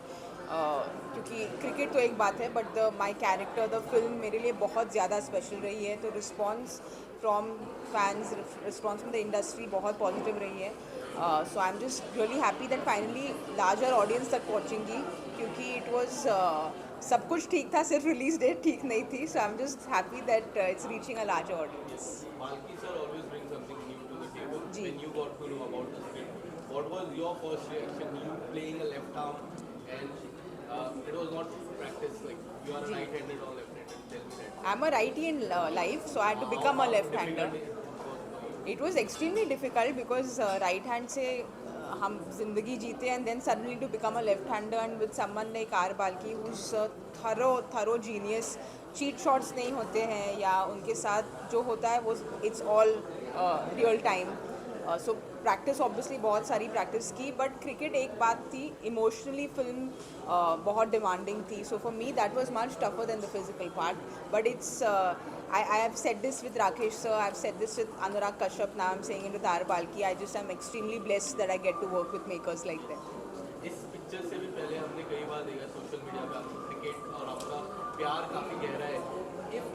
[SPEAKER 10] क्योंकि क्रिकेट तो एक बात है but my character the film मेरे लिए बहुत ज़्यादा स्पेशल रही है तो response from fans response from the industry बहुत पॉजिटिव रही है so I am just really happy that finally larger audience तक पहुँचेंगी क्योंकि इट वॉज सब कुछ ठीक था सिर्फ रिलीज डेट ठीक नहीं थी so I am just happy that it's reaching a larger audience
[SPEAKER 1] Balki sir always brings something new to the table. When you got to know about the script, what was your first reaction? You playing a left arm, and it was not practice. Like you are a right-handed or left-handed. Tell me that.
[SPEAKER 10] I'm a righty in life, so I had to become a left-hander. It was extremely difficult because right hand से हम जिंदगी जीते and then suddenly to become a left-hander and with someone like R. Balki who's thorough genius. Cheat shots नहीं होते हैं या उनके साथ जो होता है वो it's all real time so practice obviously बहुत सारी प्रैक्टिस की बट क्रिकेट एक बात थी इमोशनली फिल्म बहुत डिमांडिंग थी so for me that was much tougher than the physical part but it's I have said this with Rakesh sir, I have said this with Anurag Kashyap, now I'm saying it with R. Balki. I just am extremely blessed that I get to work with makers like them.
[SPEAKER 1] इस picture से भी पहले हमने कई बार देखा social media पे आपका cricket और आपका प्यार काफ़ी गहरा है.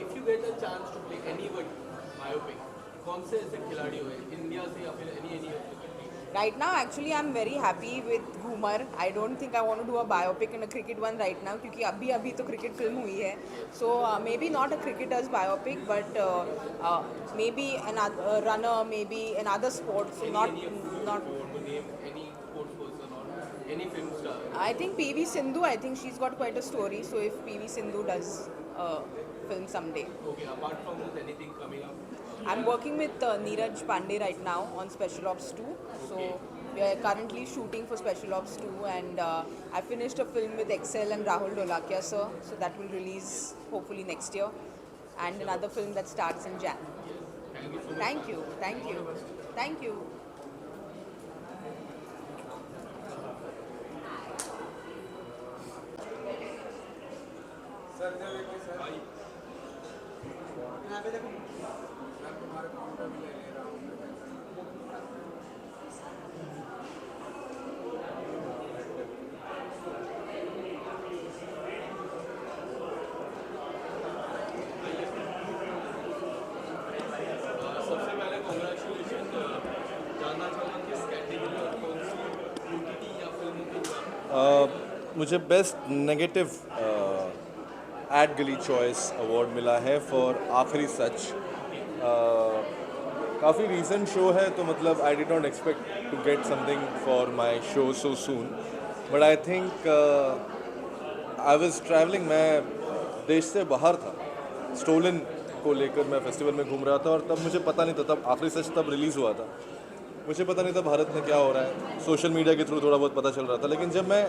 [SPEAKER 1] If you get a chance to play anyone biopic, कौन से ऐसे खिलाड़ी हुए इंडिया से या फिर any of the country?
[SPEAKER 10] Right now, actually, I'm very happy with Ghumar. I don't think I want to do a biopic and a cricket one right now क्योंकि अभी तो cricket film हुई है. So maybe not a cricketer's biopic, but maybe another runner, maybe another sport. So not.
[SPEAKER 1] Name any sports person or any film star.
[SPEAKER 10] I think PV Sindhu. I think she's got quite a story. So if PV Sindhu does a film someday.
[SPEAKER 1] Okay, apart from this, anything coming up?
[SPEAKER 10] I'm working with Neeraj Pandey right now on Special Ops 2. So we are currently shooting for Special Ops 2 and I finished a film with Excel and Rahul Dolakia sir. So that will release hopefully next year. And another film that starts in Jan.
[SPEAKER 1] Thank you so much.
[SPEAKER 10] Thank you. Thank you. Thank you.
[SPEAKER 1] सबसे पहले congratulation जानना चाहूँगा किस category और कौन सी OTT या फिल्मों की
[SPEAKER 11] मुझे बेस्ट नेगेटिव एड गली चॉइस अवार्ड मिला है फॉर आखिरी सच. काफ़ी रीसेंट शो है तो मतलब I did not expect to get something for my show so soon but I think I was travelling. मैं देश से बाहर था, स्टोलन को लेकर मैं फेस्टिवल में घूम रहा था और तब मुझे पता नहीं था, तब आखिरी सच तब रिलीज़ हुआ था, मुझे पता नहीं था भारत में क्या हो रहा है. सोशल मीडिया के थ्रू थोड़ा बहुत पता चल रहा था, लेकिन जब मैं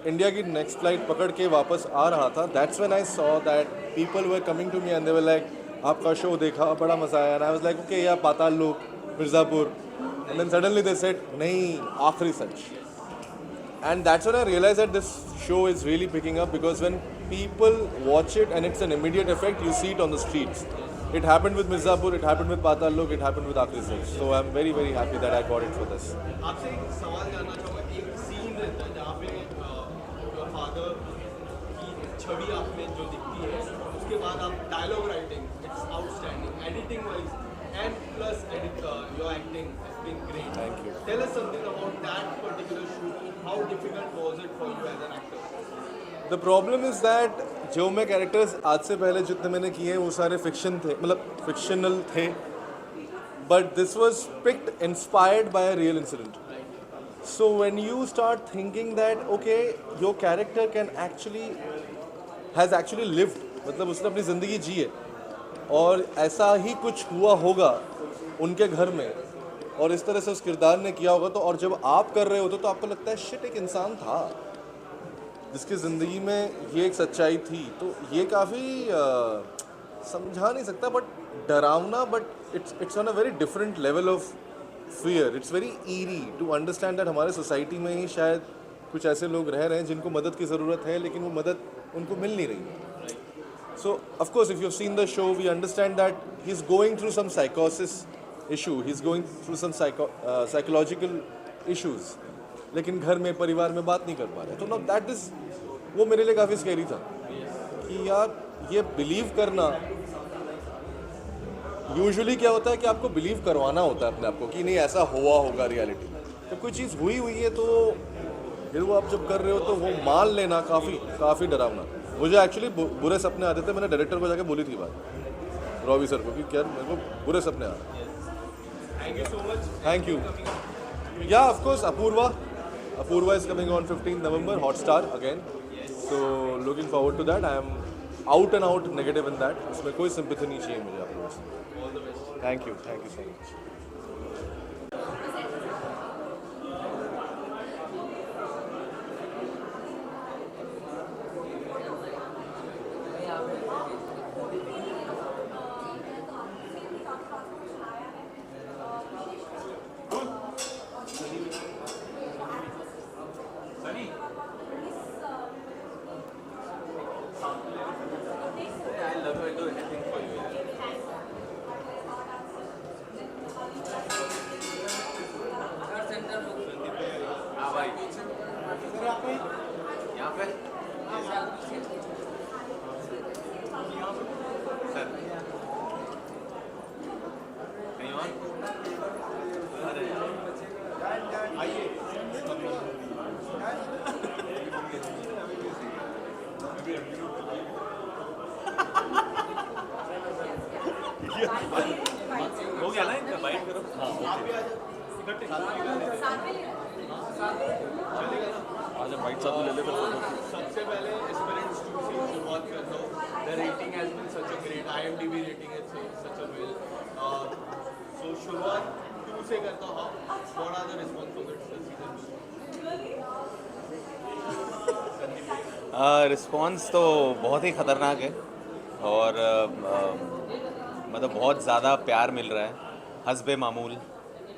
[SPEAKER 11] इंडिया की नेक्स्ट फ्लाइट पकड़ के वापस आ रहा था, that's when I saw that people were coming to me and they were like आपका शो देखा, बड़ा मज़ा आया. And I was like okay या Paatal Lok, Mirzapur. And then suddenly they said नहीं, आखिरी सच. And that's when I realized that this show is really picking up, because when people watch it and it's an immediate effect, you see it on the streets. It happened with Mirzapur, it happened with Patal Lok, it happened with Aakhri Sach. So I'm very very happy that I got it for this.
[SPEAKER 1] आपसे एक सवाल जानना चाहूँगा. एक scene रहता है जहाँ पे your father की छवि आप में जो दिखती है, उसके बाद आप dialogue writing, it's outstanding. Editing wise and plus your acting has been great.
[SPEAKER 11] Thank you.
[SPEAKER 1] Tell us something about that particular shoot. How difficult was it for you as an actor?
[SPEAKER 11] The problem is that जो मैं characters आज से पहले जितने मैंने किए हैं वो सारे फिक्शन थे, मतलब फिक्शनल थे. But this was picked inspired by a real incident. So when you start thinking that okay, your character has actually lived, मतलब उसने अपनी ज़िंदगी जी है और ऐसा ही कुछ हुआ होगा उनके घर में और इस तरह से उस किरदार ने किया होगा, तो और जब आप कर रहे होते तो आपको लगता है शिट, एक इंसान था जिसकी ज़िंदगी में ये एक सच्चाई थी. तो ये काफ़ी समझा नहीं सकता बट डरावना, but it's on a very different level of fear. It's very eerie to understand that हमारे सोसाइटी में ही शायद कुछ ऐसे लोग रह रहे हैं जिनको मदद की ज़रूरत है लेकिन वो मदद उनको मिल नहीं रही है. So, of course, if you've seen the show, we understand that he's going through some psychosis issue. He's going through some psychological issues. लेकिन घर में परिवार में बात नहीं कर पा रहे. तो now that is, वो मेरे लिए काफ़ी स्कैरी था कि यार ये बिलीव करना, यूजुअली क्या होता है कि आपको बिलीव करवाना होता है अपने आप को कि नहीं ऐसा हुआ होगा रियलिटी. जब कोई चीज़ हुई है तो फिर वो आप जब कर रहे हो तो वो मान लेना काफ़ी डरावना. मुझे एक्चुअली बुरे सपने आते थे. मैंने डायरेक्टर को जाके बोली थी बात, रॉबी सर को, कि क्या मेरे को बुरे सपने आ रहे हैं.
[SPEAKER 1] Thank you so much.
[SPEAKER 11] Thank you. Yeah, of course, Apurva is coming on 15th November, Hotstar again. So looking forward to that. I am out and out negative in that. उसमें कोई sympathy नहीं चाहिए मुझे आप लोगों से.
[SPEAKER 1] All the best.
[SPEAKER 11] Thank you so much.
[SPEAKER 8] हो गया ना इनका बाइट करो.
[SPEAKER 1] आज बाइट साथ ले ले. सबसे पहले एस्पिरेंट्स 2 से शुरुआत करता हूँ. The rating has been such a great, IMDb rating is such a well. सो शुरुआत 2 से करता हूँ. What are the response of the season?
[SPEAKER 17] Response तो बहुत ही ख़तरनाक है और मतलब बहुत ज़्यादा प्यार मिल रहा है हस्बे मामूल.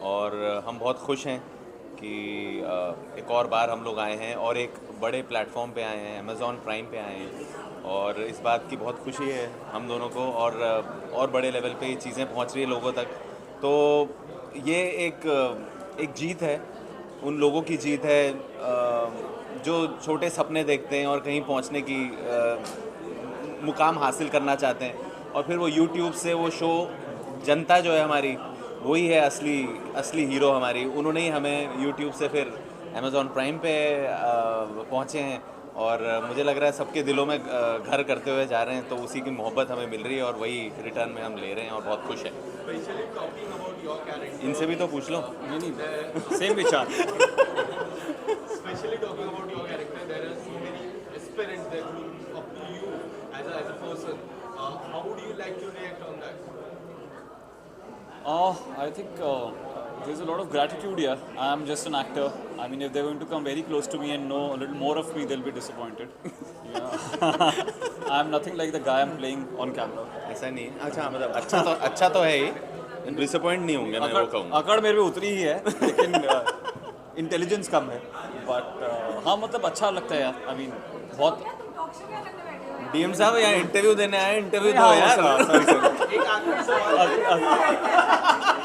[SPEAKER 17] और हम बहुत खुश हैं कि एक और बार हम लोग आए हैं और एक बड़े प्लेटफॉर्म पे आए हैं, अमेज़ॉन प्राइम पे आए हैं. और इस बात की बहुत खुशी है हम दोनों को और बड़े लेवल पे ये चीज़ें पहुंच रही है लोगों तक. तो ये एक जीत है, उन लोगों की जीत है जो छोटे सपने देखते हैं और कहीं पहुंचने की मुकाम हासिल करना चाहते हैं. और फिर वो YouTube से वो शो, जनता जो है हमारी, वही है असली हीरो हमारी. उन्होंने ही हमें YouTube से फिर अमेज़ॉन प्राइम पे पहुँचे हैं और मुझे लग रहा है सबके दिलों में घर करते हुए जा रहे हैं. तो उसी की मोहब्बत हमें मिल रही है और वही रिटर्न में हम ले रहे हैं और बहुत खुश हैं. इनसे भी तो पूछ लो. नहीं सेम विचार.
[SPEAKER 1] Especially talking about your character, there are so many aspirants that look up to you as a person. How would you like to react on that?
[SPEAKER 18] I think there's a lot of gratitude here. I am just an actor. I mean, if they're going to come very close to me and know a little more of me, they'll be disappointed. I'm nothing like the guy I'm playing on camera.
[SPEAKER 17] ऐसा नहीं है। अच्छा मतलब अच्छा तो है ही, disappoint नहीं होंगे मैं वो कहूँगा।
[SPEAKER 18] अकड़ मेरे में उतरी ही है, लेकिन इंटेलिजेंस कम है। बट हाँ मतलब अच्छा लगता है यार। I mean बहुत
[SPEAKER 17] डीएम साहब यहाँ इंटरव्यू देने आए, इंटरव्यू दो यार।
[SPEAKER 1] एक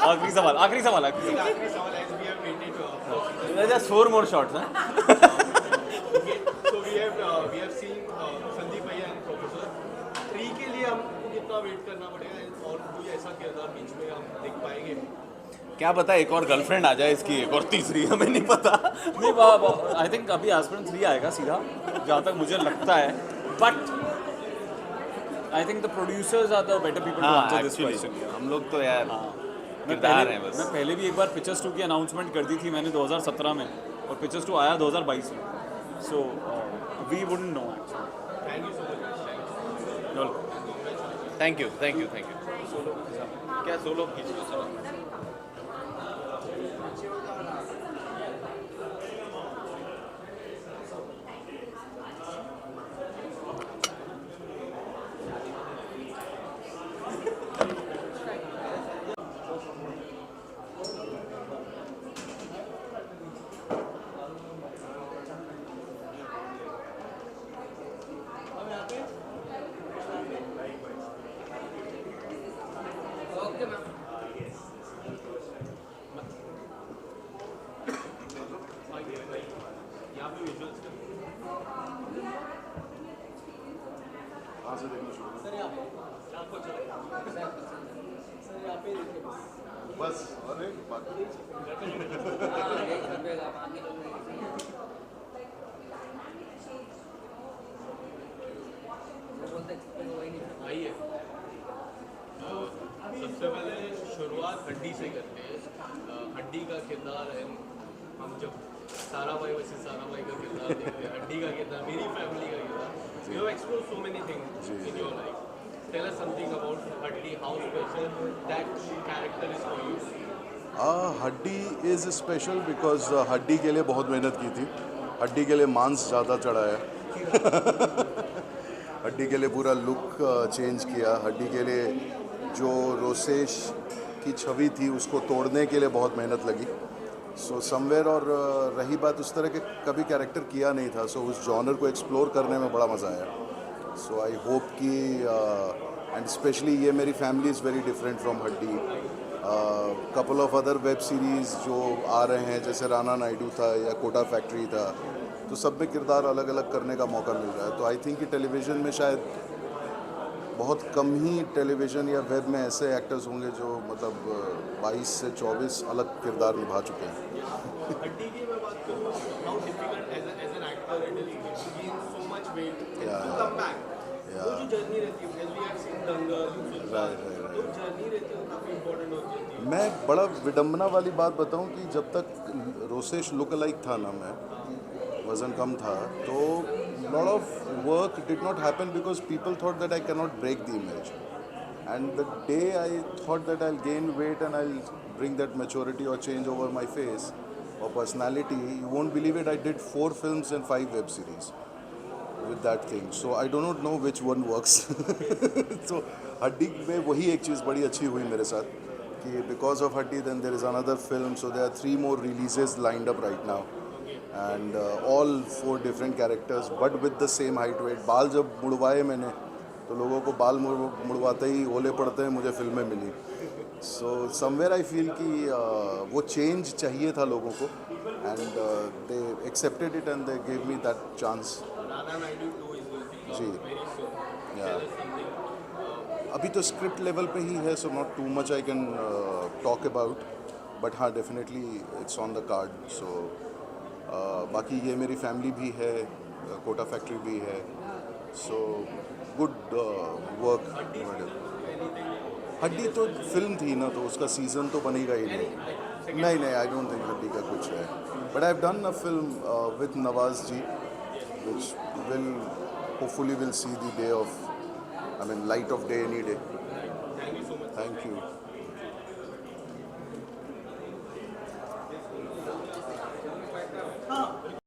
[SPEAKER 1] आखिरी सवाल
[SPEAKER 17] आखिरी सवाल
[SPEAKER 1] as we have waited for
[SPEAKER 17] just 4 more shots, huh?
[SPEAKER 1] so we have seen Sandeep भैया and Professor 3 के लिए हमको कितना वेट करना पड़ेगा और कोई ऐसा किरदार बीच में हम देख पाएंगे?
[SPEAKER 17] क्या पता एक और गर्लफ्रेंड आ जाए इसकी, एक और तीसरी, हमें नहीं पता।
[SPEAKER 18] नहीं आई थिंक अभी एस्पिरेंट 3 आएगा सीधा, जहाँ तक मुझे लगता है। But I think the producers are the better people to answer this question.
[SPEAKER 17] हम लोग तो यार
[SPEAKER 18] मैं पहले भी एक बार पिक्चर्स 2 की अनाउंसमेंट कर दी थी मैंने 2017 में, और पिक्चर्स 2 आया 2022 में। So we wouldn't know actually.
[SPEAKER 1] Thank you so much.
[SPEAKER 17] Thank you. क्या सोलो खींच लो।
[SPEAKER 6] बस अरे
[SPEAKER 1] आइए सबसे पहले शुरुआत हड्डी से करते हैं। हड्डी का किरदार है, हम जब सारा भाई वैसे सारा भाई का किरदार देखते हैं, हड्डी का किरदार, मेरी फैमिली का किरदार। You have explored so many things in your life. Tell us something about Haddi, how special that character is for you.
[SPEAKER 6] Haddi is special because Haddi के लिए बहुत मेहनत की थी। हड्डी के लिए मांस ज़्यादा चढ़ाया। हड्डी के लिए पूरा लुक चेंज किया। हड्डी के लिए जो रोसेश की छवि थी उसको तोड़ने के लिए बहुत मेहनत लगी। सो समवेयर, और रही बात उस तरह के कभी कैरेक्टर किया नहीं था, सो उस जॉनर को एक्सप्लोर करने में बड़ा मज़ा आया। सो आई होप कि एंड स्पेशली ये मेरी family is very different from Haddi. Couple of other web series जो आ रहे हैं जैसे राना नायडू था या कोटा फैक्ट्री था, तो सब में किरदार अलग अलग करने का मौका मिल रहा है। तो आई थिंक कि टेलीविज़न में शायद बहुत कम ही टेलीविज़न या वेब में ऐसे एक्टर्स होंगे जो मतलब 22 से 24 अलग किरदार निभा चुके हैं।
[SPEAKER 1] हड्डी की मैं बात करूँ, how difficult as an actor it is to gain so much weight to come back. वो जो जर्नी रहती है, as we have seen Dangal, तो जर्नी रहती है काफ़ी इंपॉर्टेंट होती है।
[SPEAKER 6] मैं बड़ा विडंबना वाली बात बताऊं कि जब तक रोसेश लुक अलाइक था ना, मैं वज़न कम था, तो lot of work did not happen because people thought that I cannot break the image. And the day I thought that I'll gain weight and I'll bring that maturity or change over my face or personality, you won't believe it, I did 4 films and 5 web series with that thing. So I do not know which one works. So हड्डी में वही एक चीज़ बड़ी अच्छी हुई मेरे साथ कि because of हड्डी then there is another film, so there are 3 more releases lined up right now. And all 4 different characters but with the same height weight. बाल जब मुड़वाए मैंने तो लोगों को बाल मुड़वाते ही ओले पड़ते हैं मुझे फिल्में मिली। So somewhere I feel कि वो चेंज चाहिए था लोगों को and they accepted it and they gave me that chance. Ji yeah. अभी तो स्क्रिप्ट लेवल पे ही है, so not too much I can talk about, but हाँ definitely it's on the card. So बाकी ये मेरी फैमिली भी है, कोटा फैक्ट्री भी है, सो गुड वर्क। हड्डी तो फिल्म थी ना, तो उसका सीज़न तो बनेगा ही नहीं। आई डोंट थिंक हड्डी का कुछ है, but I have done a film with Nawaz ji which will hopefully will see the day of, I mean light of day any day. Thank you.